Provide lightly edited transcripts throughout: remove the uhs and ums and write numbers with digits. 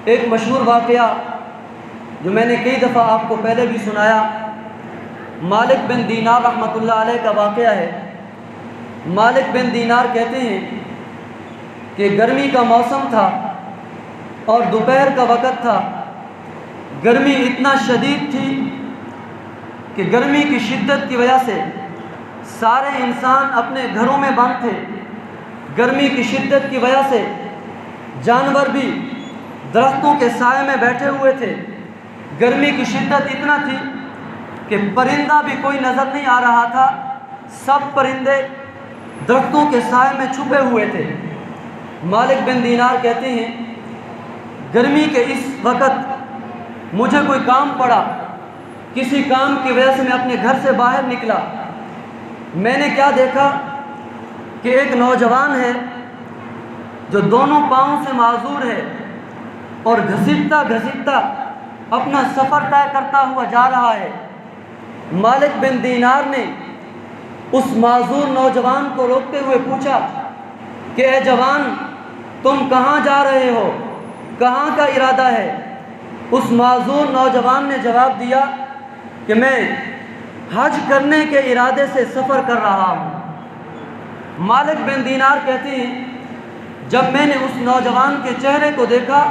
ایک مشہور واقعہ جو میں نے کئی دفعہ آپ کو پہلے بھی سنایا، مالک بن دینار رحمۃ اللہ علیہ کا واقعہ ہے۔ مالک بن دینار کہتے ہیں کہ گرمی کا موسم تھا اور دوپہر کا وقت تھا۔ گرمی اتنا شدید تھی کہ گرمی کی شدت کی وجہ سے سارے انسان اپنے گھروں میں بند تھے۔ گرمی کی شدت کی وجہ سے جانور بھی درختوں کے سائے میں بیٹھے ہوئے تھے۔ گرمی کی شدت اتنا تھی کہ پرندہ بھی کوئی نظر نہیں آ رہا تھا، سب پرندے درختوں کے سائے میں چھپے ہوئے تھے۔ مالک بن دینار کہتے ہیں گرمی کے اس وقت مجھے کوئی کام پڑا، کسی کام کی وجہ سے میں اپنے گھر سے باہر نکلا۔ میں نے کیا دیکھا کہ ایک نوجوان ہے جو دونوں پاؤں سے معذور ہے اور گھسیٹتا گھسیٹتا اپنا سفر طے کرتا ہوا جا رہا ہے۔ مالک بن دینار نے اس معذور نوجوان کو روکتے ہوئے پوچھا کہ اے جوان، تم کہاں جا رہے ہو؟ کہاں کا ارادہ ہے؟ اس معذور نوجوان نے جواب دیا کہ میں حج کرنے کے ارادے سے سفر کر رہا ہوں۔ مالک بن دینار کہتے ہیں جب میں نے اس نوجوان کے چہرے کو دیکھا،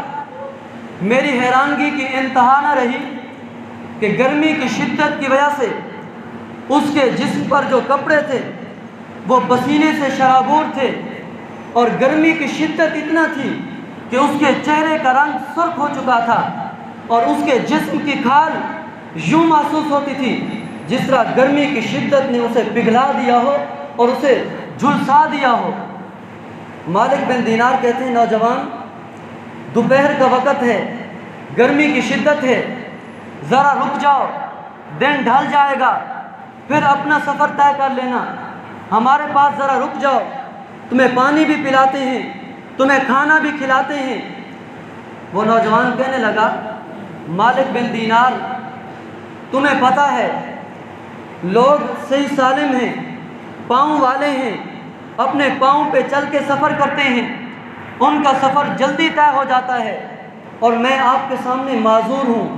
میری حیرانگی کی انتہا نہ رہی کہ گرمی کی شدت کی وجہ سے اس کے جسم پر جو کپڑے تھے وہ پسینے سے شرابور تھے، اور گرمی کی شدت اتنا تھی کہ اس کے چہرے کا رنگ سرخ ہو چکا تھا، اور اس کے جسم کی کھال یوں محسوس ہوتی تھی جس طرح گرمی کی شدت نے اسے پگھلا دیا ہو اور اسے جھلسا دیا ہو۔ مالک بن دینار کہتے ہیں نوجوان، دوپہر کا وقت ہے، گرمی کی شدت ہے، ذرا رک جاؤ، دن ڈھل جائے گا، پھر اپنا سفر طے کر لینا، ہمارے پاس ذرا رک جاؤ، تمہیں پانی بھی پلاتے ہیں، تمہیں کھانا بھی کھلاتے ہیں۔ وہ نوجوان کہنے لگا مالک بن دینار، تمہیں پتہ ہے لوگ صحیح سالم ہیں، پاؤں والے ہیں، اپنے پاؤں پہ چل کے سفر کرتے ہیں، ان کا سفر جلدی طے ہو جاتا ہے، اور میں آپ کے سامنے معذور ہوں،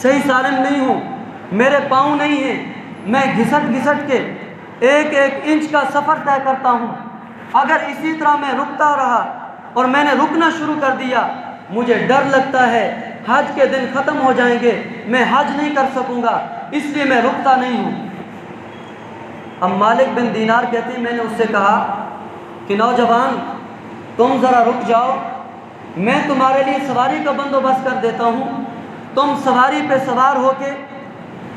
صحیح سالم نہیں ہوں، میرے پاؤں نہیں ہیں، میں گھسٹ گھسٹ کے ایک ایک انچ کا سفر طے کرتا ہوں۔ اگر اسی طرح میں رکتا رہا اور میں نے رکنا شروع کر دیا، مجھے ڈر لگتا ہے حج کے دن ختم ہو جائیں گے، میں حج نہیں کر سکوں گا، اس لیے میں رکتا نہیں ہوں۔ اب مالک بن دینار کہتے ہیں میں نے اس سے کہا کہ نوجوان، تم ذرا رک جاؤ، میں تمہارے لیے سواری کا بندوبست کر دیتا ہوں، تم سواری پہ سوار ہو کے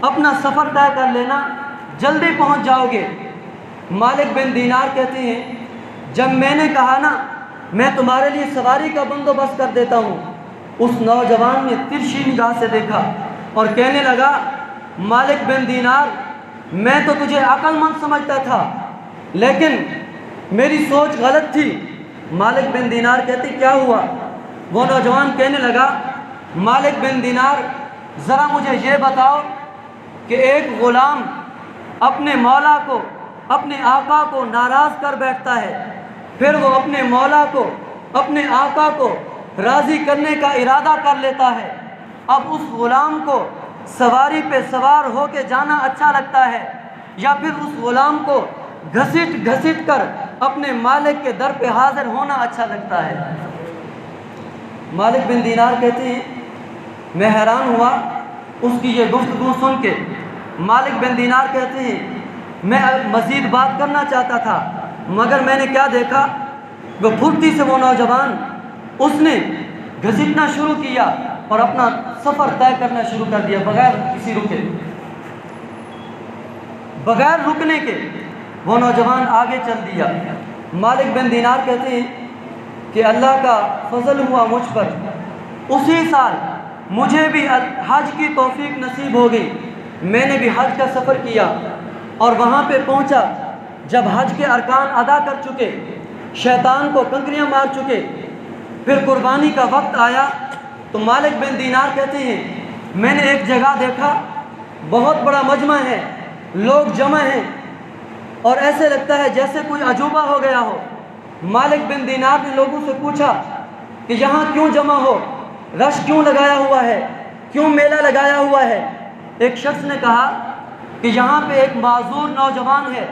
اپنا سفر طے کر لینا، جلدی پہنچ جاؤ گے۔ مالک بن دینار کہتے ہیں جب میں نے کہا نا میں تمہارے لیے سواری کا بندوبست کر دیتا ہوں، اس نوجوان نے ترچھی نگاہ سے دیکھا اور کہنے لگا مالک بن دینار، میں تو تجھے عقل مند سمجھتا تھا، لیکن میری سوچ غلط تھی۔ مالک بن دینار کہتے کیا ہوا؟ وہ نوجوان کہنے لگا مالک بن دینار، ذرا مجھے یہ بتاؤ کہ ایک غلام اپنے مولا کو، اپنے آقا کو ناراض کر بیٹھتا ہے، پھر وہ اپنے مولا کو، اپنے آقا کو راضی کرنے کا ارادہ کر لیتا ہے، اب اس غلام کو سواری پہ سوار ہو کے جانا اچھا لگتا ہے، یا پھر اس غلام کو گھسیٹ گھسیٹ کر اپنے مالک کے در پہ حاضر ہونا اچھا لگتا ہے؟ مالک بن دینار کہتے ہیں میں حیران ہوا اس کی یہ گفتگو سن کے۔ مالک بن دینار کہتے ہیں میں مزید بات کرنا چاہتا تھا، مگر میں نے کیا دیکھا، وہ پھرتی سے وہ نوجوان اس نے گھسیٹنا شروع کیا اور اپنا سفر طے کرنا شروع کر دیا بغیر کسی رکے، بغیر رکنے کے وہ نوجوان آگے چل دیا۔ مالک بن دینار کہتے ہیں کہ اللہ کا فضل ہوا مجھ پر، اسی سال مجھے بھی حج کی توفیق نصیب ہو گئی، میں نے بھی حج کا سفر کیا اور وہاں پہ پہنچا۔ جب حج کے ارکان ادا کر چکے، شیطان کو کنکریاں مار چکے، پھر قربانی کا وقت آیا تو مالک بن دینار کہتے ہیں میں نے ایک جگہ دیکھا، بہت بڑا مجمع ہے، لوگ جمع ہیں اور ایسے لگتا ہے جیسے کوئی عجوبہ ہو گیا ہو۔ مالک بن دینار نے لوگوں سے پوچھا کہ یہاں کیوں جمع ہو؟ رش کیوں لگایا ہوا ہے، کیوں میلہ لگایا ہوا ہے؟ ایک شخص نے کہا کہ یہاں پہ ایک معذور نوجوان ہے،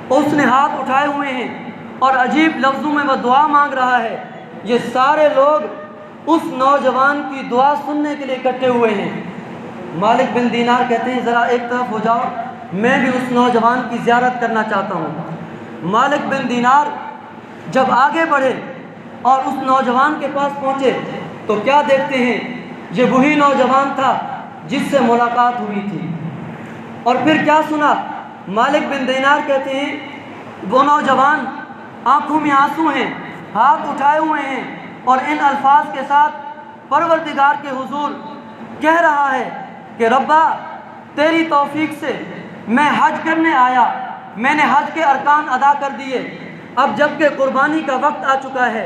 اس نے ہاتھ اٹھائے ہوئے ہیں اور عجیب لفظوں میں وہ دعا مانگ رہا ہے۔ یہ سارے لوگ اس نوجوان کی دعا سننے کے لیے اکٹھے ہوئے ہیں۔ مالک بن دینار کہتے ہیں ذرا ایک طرف ہو جاؤ، میں بھی اس نوجوان کی زیارت کرنا چاہتا ہوں۔ مالک بن دینار جب آگے بڑھے اور اس نوجوان کے پاس پہنچے تو کیا دیکھتے ہیں، یہ وہی نوجوان تھا جس سے ملاقات ہوئی تھی۔ اور پھر کیا سنا؟ مالک بن دینار کہتے ہیں وہ نوجوان آنکھوں میں آنسو ہیں، ہاتھ اٹھائے ہوئے ہیں اور ان الفاظ کے ساتھ پروردگار کے حضور کہہ رہا ہے کہ ربا تیری توفیق سے میں حج کرنے آیا، میں نے حج کے ارکان ادا کر دیے، اب جب کہ قربانی کا وقت آ چکا ہے،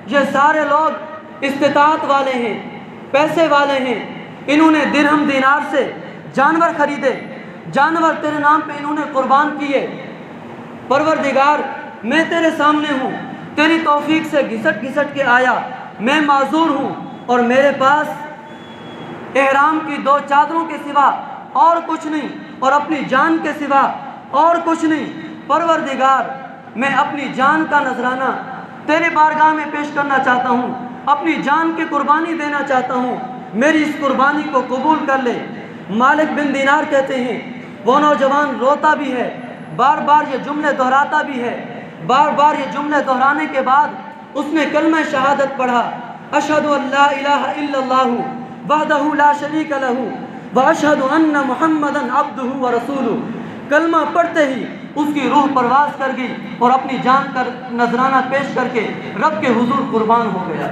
یہ سارے لوگ استطاعت والے ہیں، پیسے والے ہیں، انہوں نے درہم دینار سے جانور خریدے، جانور تیرے نام پہ انہوں نے قربان کیے۔ پروردگار میں تیرے سامنے ہوں، تیری توفیق سے گھسٹ گھسٹ کے آیا، میں معذور ہوں اور میرے پاس احرام کی 2 چادروں کے سوا اور کچھ نہیں، اور اپنی جان کے سوا اور کچھ نہیں۔ پروردگار میں اپنی جان کا نذرانہ تیرے بارگاہ میں پیش کرنا چاہتا ہوں، اپنی جان کی قربانی دینا چاہتا ہوں، میری اس قربانی کو قبول کر لے۔ مالک بن دینار کہتے ہیں وہ نوجوان روتا بھی ہے، بار بار یہ جملے دہراتا بھی ہے، بار بار یہ جملے دہرانے کے بعد اس نے کلمہ شہادت پڑھا، اشہد ان لا الہ الا اللہ وحدہ لا شریک لہ واشہد ان محمدا عبدہ ورسولہ۔ کلمہ پڑھتے ہی اس کی روح پرواز کر گئی اور اپنی جان کا نذرانہ پیش کر کے رب کے حضور قربان ہو گیا۔